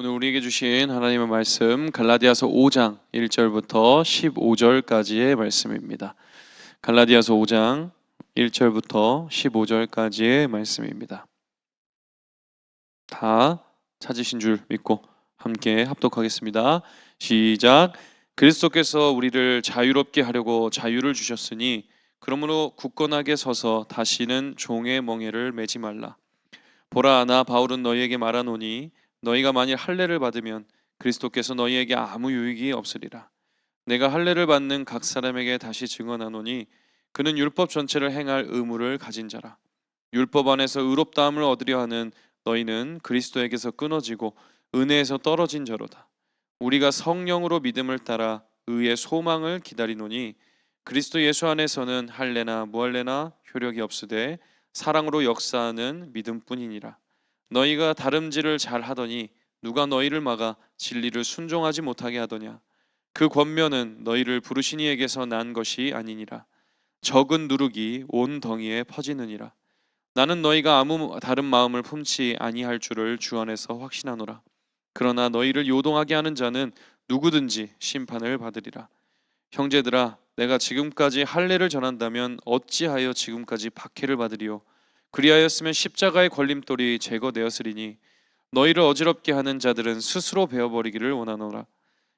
오늘 우리에게 주신 하나님의 말씀 갈라디아서 5장 1절부터 15절까지의 말씀입니다. 갈라디아서 5장 1절부터 15절까지의 말씀입니다. 다 찾으신 줄 믿고 함께 합독하겠습니다. 시작. 그리스도께서 우리를 자유롭게 하려고 자유를 주셨으니 그러므로 굳건하게 서서 다시는 종의 멍에를 매지 말라. 보라, 나 바울은 너희에게 말하노니 너희가 만일 할례를 받으면 그리스도께서 너희에게 아무 유익이 없으리라. 내가 할례를 받는 각 사람에게 다시 증언하노니 그는 율법 전체를 행할 의무를 가진 자라. 율법 안에서 의롭다함을 얻으려 하는 너희는 그리스도에게서 끊어지고 은혜에서 떨어진 자로다. 우리가 성령으로 믿음을 따라 의의 소망을 기다리노니 그리스도 예수 안에서는 할례나 무할례나 효력이 없으되 사랑으로 역사하는 믿음뿐이니라. 너희가 다름질을 잘 하더니 누가 너희를 막아 진리를 순종하지 못하게 하더냐. 그 권면은 너희를 부르신 이에게서 난 것이 아니니라. 적은 누룩이 온 덩이에 퍼지느니라. 나는 너희가 아무 다른 마음을 품지 아니할 줄을 주 안에서 확신하노라. 그러나 너희를 요동하게 하는 자는 누구든지 심판을 받으리라. 형제들아, 내가 지금까지 할례를 전한다면 어찌하여 지금까지 박해를 받으리요. 그리하였으면 십자가의 걸림돌이 제거되었으리니 너희를 어지럽게 하는 자들은 스스로 베어버리기를 원하노라.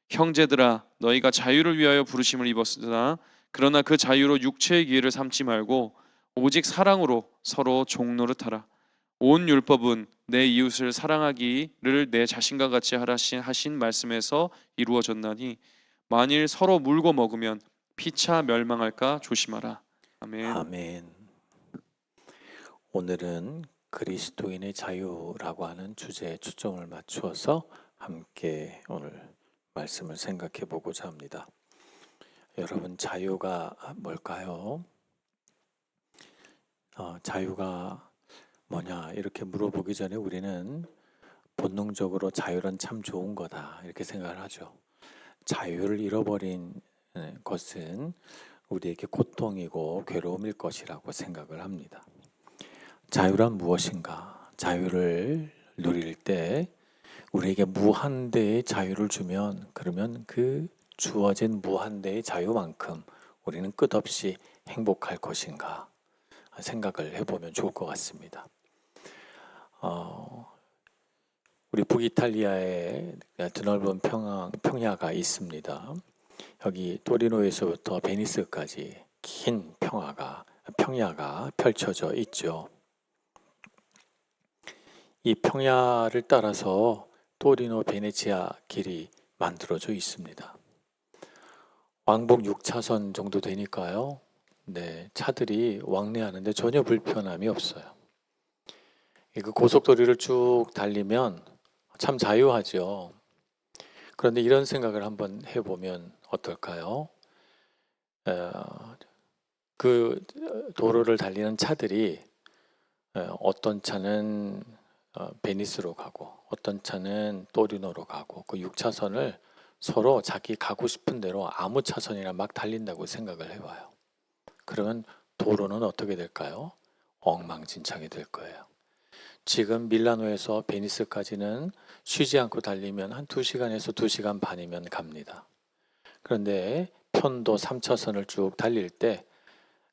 형제들아, 너희가 자유를 위하여 부르심을 입었으나 그러나 그 자유로 육체의 기회를 삼지 말고 오직 사랑으로 서로 종노릇하라. 온 율법은 내 이웃을 사랑하기를 내 자신과 같이 하신 말씀에서 이루어졌나니 만일 서로 물고 먹으면 피차 멸망할까 조심하라. 아멘. 아멘. 오늘은 그리스도인의 자유라고 하는 주제에 초점을 맞추어서 함께 오늘 말씀을 생각해 보고자 합니다. 여러분, 자유가 뭘까요? 자유가 뭐냐 이렇게 물어보기 전에 우리는 본능적으로 자유란 참 좋은 거다 이렇게 생각을 하죠. 자유를 잃어버린 것은 우리에게 고통이고 괴로움일 것이라고 생각을 합니다. 자유란 무엇인가? 자유를 누릴 때 우리에게 무한대의 자유를 주면 그러면 그 주어진 무한대의 자유만큼 우리는 끝없이 행복할 것인가 생각을 해보면 좋을 것 같습니다. 우리 북이탈리아에 드넓은 평야가 있습니다. 여기 토리노에서부터 베니스까지 긴 평야가 펼쳐져 있죠. 이 평야를 따라서 토리노 베네치아 길이 만들어져 있습니다. 왕복 6차선 정도 되니까요. 차들이 왕래하는데 전혀 불편함이 없어요. 그 고속도로를 쭉 달리면 참 자유하죠. 그런데 이런 생각을 한번 해보면 어떨까요? 그 도로를 달리는 차들이 어떤 차는 베니스로 가고 어떤 차는 토리노로 가고 그 6차선을 서로 자기 가고 싶은 대로 아무 차선이나 막 달린다고 생각을 해봐요. 그러면 도로는 어떻게 될까요? 엉망진창이 될 거예요. 지금 밀라노에서 베니스까지는 쉬지 않고 달리면 한 2시간에서 2시간 반이면 갑니다. 그런데 편도 3차선을 쭉 달릴 때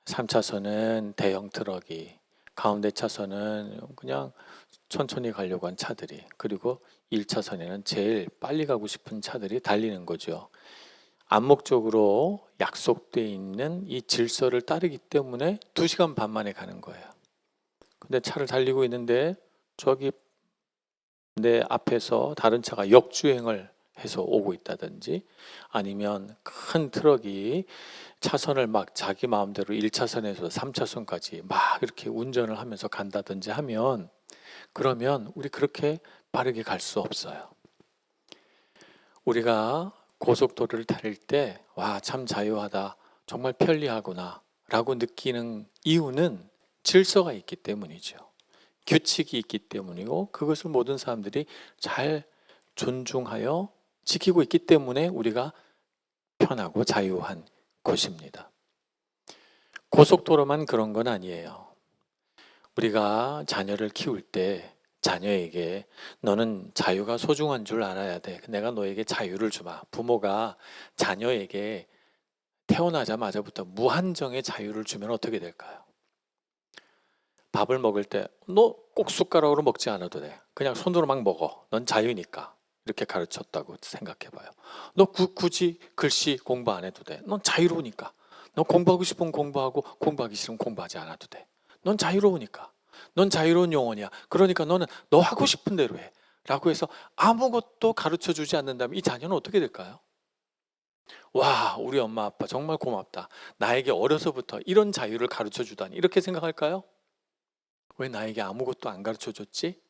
3차선은 대형 트럭이, 가운데 차선은 그냥 천천히 가려고 한 차들이, 그리고 1차선에는 제일 빨리 가고 싶은 차들이 달리는 거죠. 암묵적으로 약속되어 있는 이 질서를 따르기 때문에 2시간 반 만에 가는 거예요. 근데 차를 달리고 있는데 저기 내 앞에서 다른 차가 역주행을 해서 오고 있다든지 아니면 큰 트럭이 차선을 막 자기 마음대로 1차선에서 3차선까지 막 이렇게 운전을 하면서 간다든지 하면 그러면 우리 그렇게 빠르게 갈 수 없어요. 우리가 고속도로를 달릴 때 와, 참 자유하다, 정말 편리하구나 라고 느끼는 이유는 질서가 있기 때문이죠. 규칙이 있기 때문이고 그것을 모든 사람들이 잘 존중하여 지키고 있기 때문에 우리가 편하고 자유한 것입니다. 고속도로만 그런 건 아니에요. 우리가 자녀를 키울 때 자녀에게 너는 자유가 소중한 줄 알아야 돼. 내가 너에게 자유를 주마. 부모가 자녀에게 태어나자마자부터 무한정의 자유를 주면 어떻게 될까요? 밥을 먹을 때 너 꼭 숟가락으로 먹지 않아도 돼. 그냥 손으로 막 먹어. 넌 자유니까. 이렇게 가르쳤다고 생각해 봐요. 너 굳이 글씨 공부 안 해도 돼. 넌 자유로우니까. 너 공부하고 싶으면 공부하고 공부하기 싫으면 공부하지 않아도 돼. 넌 자유로우니까. 넌 자유로운 영혼이야. 그러니까 너는 너 하고 싶은 대로 해. 라고 해서 아무것도 가르쳐 주지 않는다면 이 자녀는 어떻게 될까요? 와, 우리 엄마 아빠 정말 고맙다. 나에게 어려서부터 이런 자유를 가르쳐 주다니. 이렇게 생각할까요? 왜 나에게 아무것도 안 가르쳐 줬지?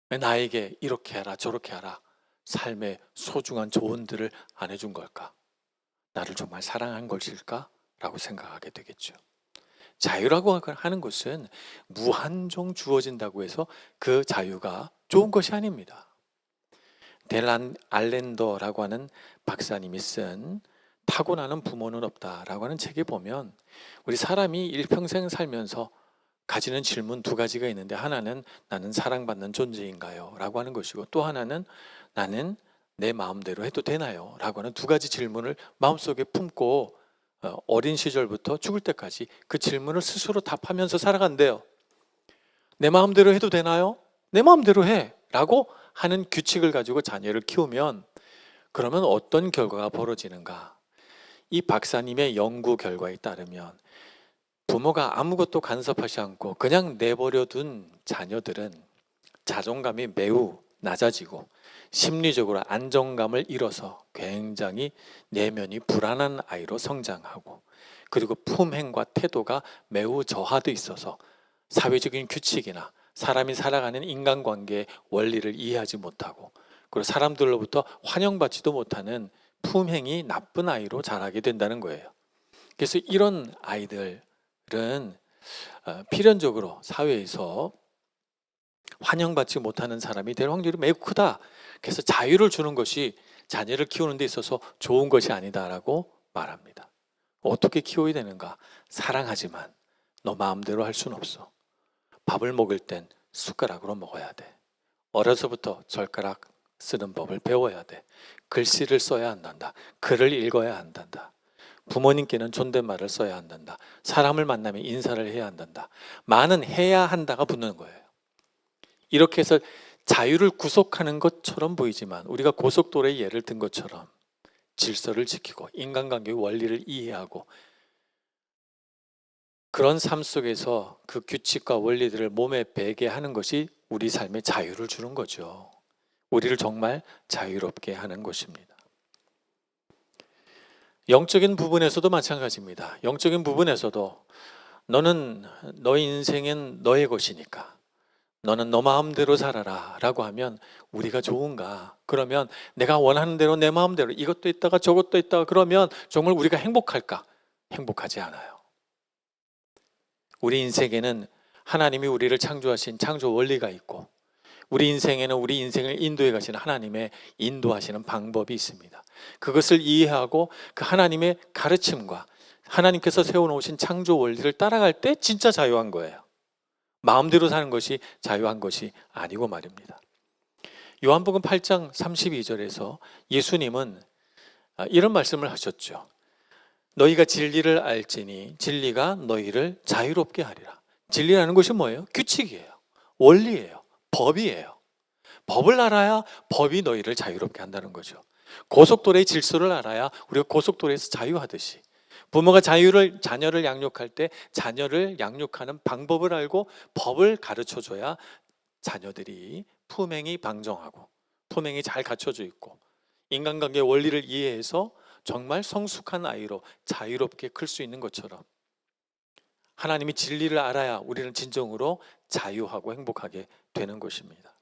왜 나에게 이렇게 하라 저렇게 하라 삶의 소중한 조언들을 안 해준 걸까? 나를 정말 사랑한 것일까? 라고 생각하게 되겠죠. 자유라고 하는 것은 무한정 주어진다고 해서 그 자유가 좋은 것이 아닙니다. 델 알렌더라고 하는 박사님이 쓴 타고나는 부모는 없다라고 하는 책에 보면 우리 사람이 일평생 살면서 가지는 질문 두 가지가 있는데, 하나는 나는 사랑받는 존재인가요? 라고 하는 것이고, 또 하나는 나는 내 마음대로 해도 되나요? 라고 하는 두 가지 질문을 마음속에 품고 어린 시절부터 죽을 때까지 그 질문을 스스로 답하면서 살아간대요. 내 마음대로 해도 되나요? 내 마음대로 해 라고 하는 규칙을 가지고 자녀를 키우면 그러면 어떤 결과가 벌어지는가? 이 박사님의 연구 결과에 따르면 부모가 아무것도 간섭하지 않고 그냥 내버려 둔 자녀들은 자존감이 매우 낮아지고 심리적으로 안정감을 잃어서 굉장히 내면이 불안한 아이로 성장하고, 그리고 품행과 태도가 매우 저하돼 있어서 사회적인 규칙이나 사람이 살아가는 인간관계의 원리를 이해하지 못하고, 그리고 사람들로부터 환영받지도 못하는 품행이 나쁜 아이로 자라게 된다는 거예요. 그래서 이런 아이들은 필연적으로 사회에서 환영받지 못하는 사람이 될 확률이 매우 크다. 그래서 자유를 주는 것이 자녀를 키우는 데 있어서 좋은 것이 아니다라고 말합니다. 어떻게 키워야 되는가? 사랑하지만 너 마음대로 할 수는 없어. 밥을 먹을 땐 숟가락으로 먹어야 돼. 어려서부터 젓가락 쓰는 법을 배워야 돼. 글씨를 써야 한단다. 글을 읽어야 한단다. 부모님께는 존댓말을 써야 한단다. 사람을 만나면 인사를 해야 한단다. 많은 해야 한다가 붙는 거예요. 이렇게 해서 자유를 구속하는 것처럼 보이지만 우리가 고속도로의 예를 든 것처럼 질서를 지키고 인간관계의 원리를 이해하고 그런 삶 속에서 그 규칙과 원리들을 몸에 배게 하는 것이 우리 삶에 자유를 주는 거죠. 우리를 정말 자유롭게 하는 것입니다. 영적인 부분에서도 마찬가지입니다. 영적인 부분에서도 너는 너의 인생은 너의 것이니까 너는 너 마음대로 살아라 라고 하면 우리가 좋은가? 그러면 내가 원하는 대로 내 마음대로 이것도 있다가 저것도 있다가 그러면 정말 우리가 행복할까? 행복하지 않아요. 우리 인생에는 하나님이 우리를 창조하신 창조 원리가 있고, 우리 인생에는 우리 인생을 인도해 가시는 하나님의 인도하시는 방법이 있습니다. 그것을 이해하고 그 하나님의 가르침과 하나님께서 세워놓으신 창조 원리를 따라갈 때 진짜 자유한 거예요. 마음대로 사는 것이 자유한 것이 아니고 말입니다. 요한복음 8장 32절에서 예수님은 이런 말씀을 하셨죠. 너희가 진리를 알지니 진리가 너희를 자유롭게 하리라. 진리라는 것이 뭐예요? 규칙이에요. 원리예요. 법이에요. 법을 알아야 법이 너희를 자유롭게 한다는 거죠. 고속도로의 질서를 알아야 우리가 고속도로에서 자유하듯이 부모가 자녀를 양육할 때 자녀를 양육하는 방법을 알고 법을 가르쳐줘야 자녀들이 품행이 방정하고 품행이 잘 갖춰져 있고 인간관계의 원리를 이해해서 정말 성숙한 아이로 자유롭게 클 수 있는 것처럼 하나님이 진리를 알아야 우리는 진정으로 자유하고 행복하게 되는 것입니다.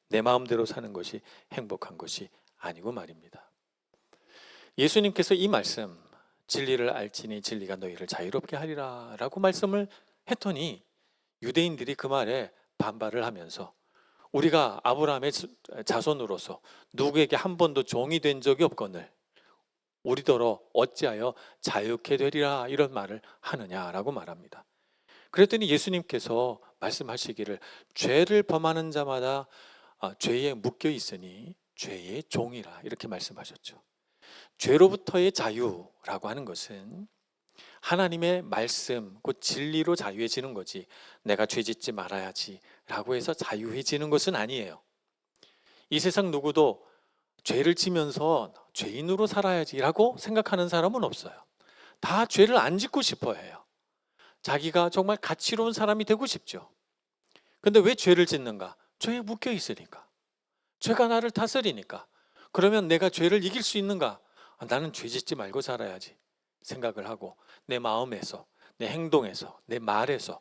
내 마음대로 사는 것이 행복한 것이 아니고 말입니다. 예수님께서 이 말씀 진리를 알지니 진리가 너희를 자유롭게 하리라 라고 말씀을 했더니 유대인들이 그 말에 반발을 하면서 우리가 아브라함의 자손으로서 누구에게 한 번도 종이 된 적이 없거늘 우리더러 어찌하여 자유케 되리라 이런 말을 하느냐라고 말합니다. 그랬더니 예수님께서 말씀하시기를 죄를 범하는 자마다 죄에 묶여 있으니 죄의 종이라 이렇게 말씀하셨죠. 죄로부터의 자유라고 하는 것은 하나님의 말씀, 곧 진리로 자유해지는 거지 내가 죄 짓지 말아야지 라고 해서 자유해지는 것은 아니에요. 이 세상 누구도 죄를 지면서 죄인으로 살아야지 라고 생각하는 사람은 없어요. 다 죄를 안 짓고 싶어 해요. 자기가 정말 가치로운 사람이 되고 싶죠. 근데 왜 죄를 짓는가? 죄에 묶여 있으니까. 죄가 나를 다스리니까. 그러면 내가 죄를 이길 수 있는가? 나는 죄 짓지 말고 살아야지 생각을 하고 내 마음에서, 내 행동에서, 내 말에서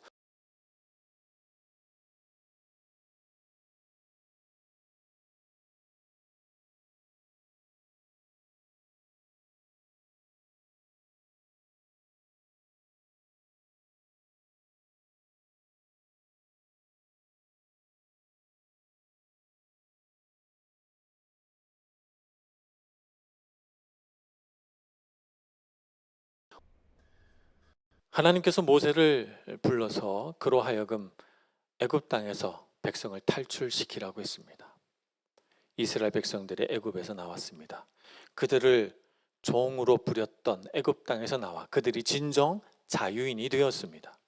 하나님께서 모세를 불러서 그로 하여금 애굽 땅에서 백성을 탈출시키라고 했습니다. 이스라엘 백성들이 애굽에서 나왔습니다. 그들을 종으로 부렸던 애굽 땅에서 나와 그들이 진정 자유인이 되었습니다.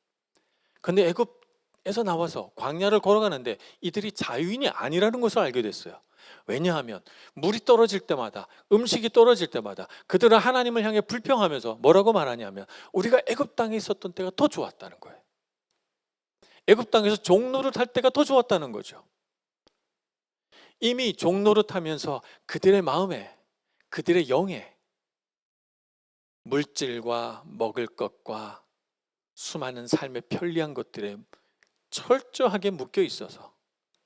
근데 애굽에서 나와서 광야를 걸어가는데 이들이 자유인이 아니라는 것을 알게 됐어요. 왜냐하면 물이 떨어질 때마다, 음식이 떨어질 때마다 그들은 하나님을 향해 불평하면서 뭐라고 말하냐면 우리가 애굽 땅에 있었던 때가 더 좋았다는 거예요. 애굽 땅에서 종노릇 할 때가 더 좋았다는 거죠. 이미 종노릇 하면서 그들의 마음에, 그들의 영에 물질과 먹을 것과 수많은 삶의 편리한 것들에 철저하게 묶여 있어서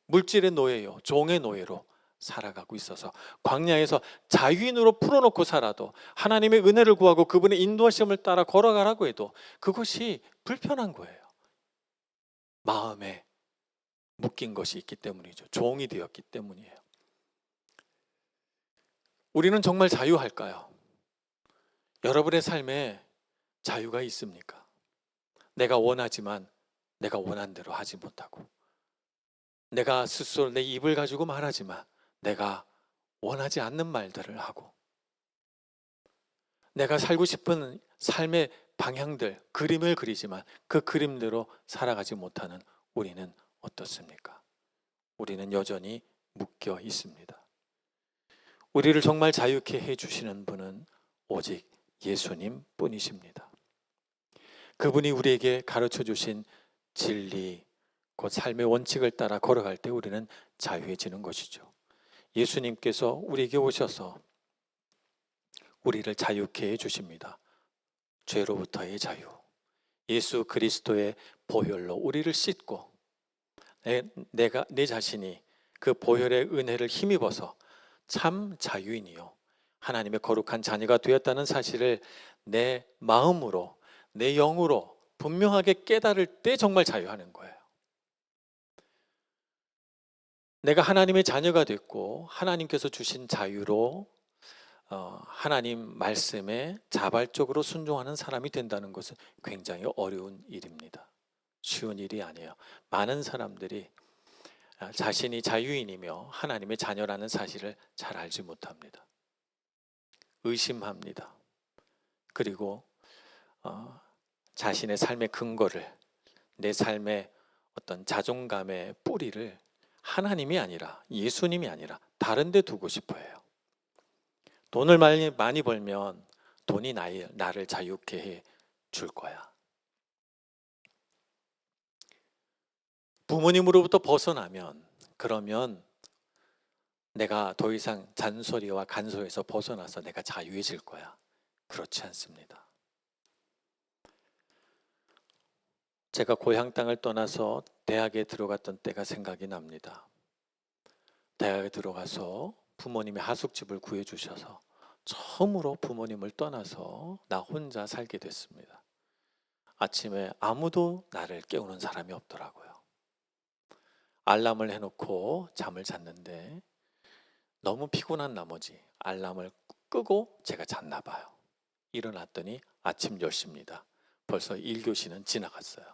물질의 노예요, 종의 노예로 살아가고 있어서 광야에서 자유인으로 풀어놓고 살아도 하나님의 은혜를 구하고 그분의 인도하심을 따라 걸어가라고 해도 그것이 불편한 거예요. 마음에 묶인 것이 있기 때문이죠. 종이 되었기 때문이에요. 우리는 정말 자유할까요? 여러분의 삶에 자유가 있습니까? 내가 원하지만 내가 원한 대로 하지 못하고 내가 스스로 내 입을 가지고 말하지만 내가 원하지 않는 말들을 하고 내가 살고 싶은 삶의 방향들, 그림을 그리지만 그 그림대로 살아가지 못하는 우리는 어떻습니까? 우리는 여전히 묶여 있습니다. 우리를 정말 자유케 해주시는 분은 오직 예수님 뿐이십니다. 그분이 우리에게 가르쳐 주신 진리, 곧 삶의 원칙을 따라 걸어갈 때 우리는 자유해지는 것이죠. 예수님께서 우리에게 오셔서 우리를 자유케 해주십니다. 죄로부터의 자유. 예수 그리스도의 보혈로 우리를 씻고 내 자신이 그 보혈의 은혜를 힘입어서 참 자유인이요 하나님의 거룩한 자녀가 되었다는 사실을 내 마음으로, 내 영으로 분명하게 깨달을 때 정말 자유하는 거예요. 내가 하나님의 자녀가 됐고 하나님께서 주신 자유로 하나님 말씀에 자발적으로 순종하는 사람이 된다는 것은 굉장히 어려운 일입니다. 쉬운 일이 아니에요. 많은 사람들이 자신이 자유인이며 하나님의 자녀라는 사실을 잘 알지 못합니다. 의심합니다. 그리고 자신의 삶의 근거를, 내 삶의 어떤 자존감의 뿌리를 하나님이 아니라, 예수님이 아니라 다른 데 두고 싶어 해요. 돈을 많이 벌면 돈이 나를 자유케 해 줄 거야. 부모님으로부터 벗어나면, 그러면 내가 더 이상 잔소리와 간소에서 벗어나서 내가 자유해질 거야. 그렇지 않습니다. 제가 고향 땅을 떠나서 대학에 들어갔던 때가 생각이 납니다. 대학에 들어가서 부모님의 하숙집을 구해주셔서 처음으로 부모님을 떠나서 나 혼자 살게 됐습니다. 아침에 아무도 나를 깨우는 사람이 없더라고요. 알람을 해놓고 잠을 잤는데 너무 피곤한 나머지 알람을 끄고 제가 잤나 봐요. 일어났더니 아침 10시입니다. 벌써 1교시는 지나갔어요.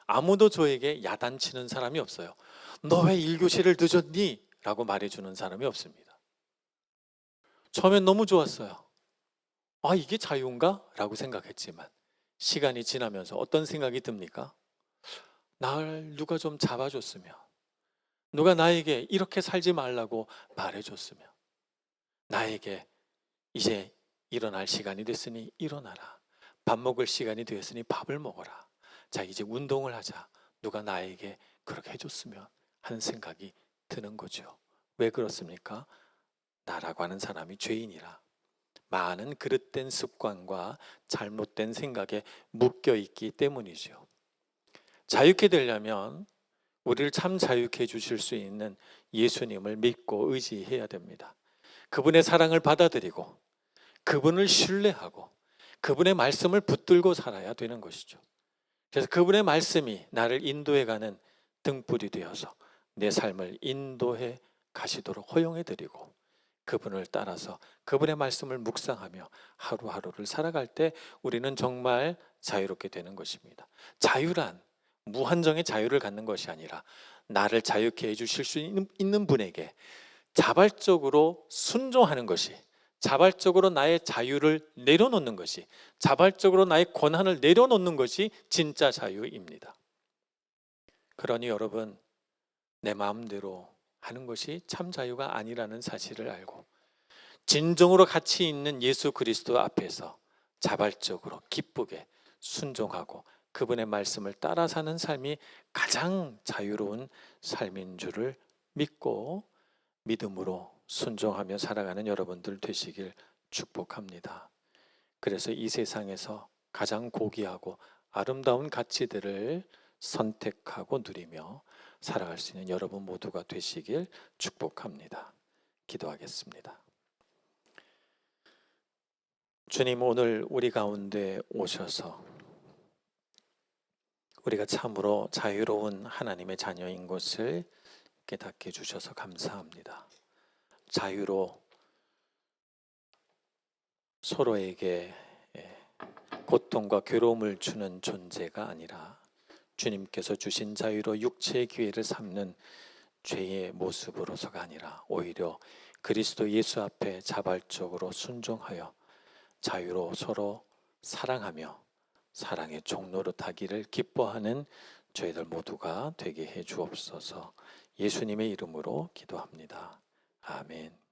아무도 저에게 야단치는 사람이 없어요. 너 왜 1교시를 늦었니? 라고 말해주는 사람이 없습니다. 처음엔 너무 좋았어요. 아, 이게 자유인가? 라고 생각했지만 시간이 지나면서 어떤 생각이 듭니까? 날 누가 좀 잡아줬으면, 누가 나에게 이렇게 살지 말라고 말해줬으면, 나에게 이제 일어날 시간이 됐으니 일어나라, 밥 먹을 시간이 되었으니 밥을 먹어라, 자 이제 운동을 하자, 누가 나에게 그렇게 해줬으면 하는 생각이 드는 거죠. 왜 그렇습니까? 나라고 하는 사람이 죄인이라 많은 그릇된 습관과 잘못된 생각에 묶여 있기 때문이죠. 자유케 되려면 우리를 참 자유케 해 주실 수 있는 예수님을 믿고 의지해야 됩니다. 그분의 사랑을 받아들이고 그분을 신뢰하고 그분의 말씀을 붙들고 살아야 되는 것이죠. 그래서 그분의 말씀이 나를 인도해가는 등불이 되어서 내 삶을 인도해 가시도록 허용해 드리고 그분을 따라서 그분의 말씀을 묵상하며 하루하루를 살아갈 때 우리는 정말 자유롭게 되는 것입니다. 자유란 무한정의 자유를 갖는 것이 아니라 나를 자유케 해주실 수 있는 분에게 자발적으로 순종하는 것이, 자발적으로 나의 자유를 내려놓는 것이, 자발적으로 나의 권한을 내려놓는 것이 진짜 자유입니다. 그러니 여러분, 내 마음대로 하는 것이 참 자유가 아니라는 사실을 알고 진정으로 가치 있는 예수 그리스도 앞에서 자발적으로 기쁘게 순종하고 그분의 말씀을 따라 사는 삶이 가장 자유로운 삶인 줄을 믿고 믿음으로 순종하며 살아가는 여러분들 되시길 축복합니다. 그래서 이 세상에서 가장 고귀하고 아름다운 가치들을 선택하고 누리며 살아갈 수 있는 여러분 모두가 되시길 축복합니다. 기도하겠습니다. 주님, 오늘 우리 가운데 오셔서 우리가 참으로 자유로운 하나님의 자녀인 것을 깨닫게 해주셔서 감사합니다. 자유로 서로에게 고통과 괴로움을 주는 존재가 아니라 주님께서 주신 자유로 육체의 기회를 삼는 죄의 모습으로서가 아니라 오히려 그리스도 예수 앞에 자발적으로 순종하여 자유로 서로 사랑하며 사랑의 종로로 타기를 기뻐하는 저희들 모두가 되게 해 주옵소서. 예수님의 이름으로 기도합니다. 아멘.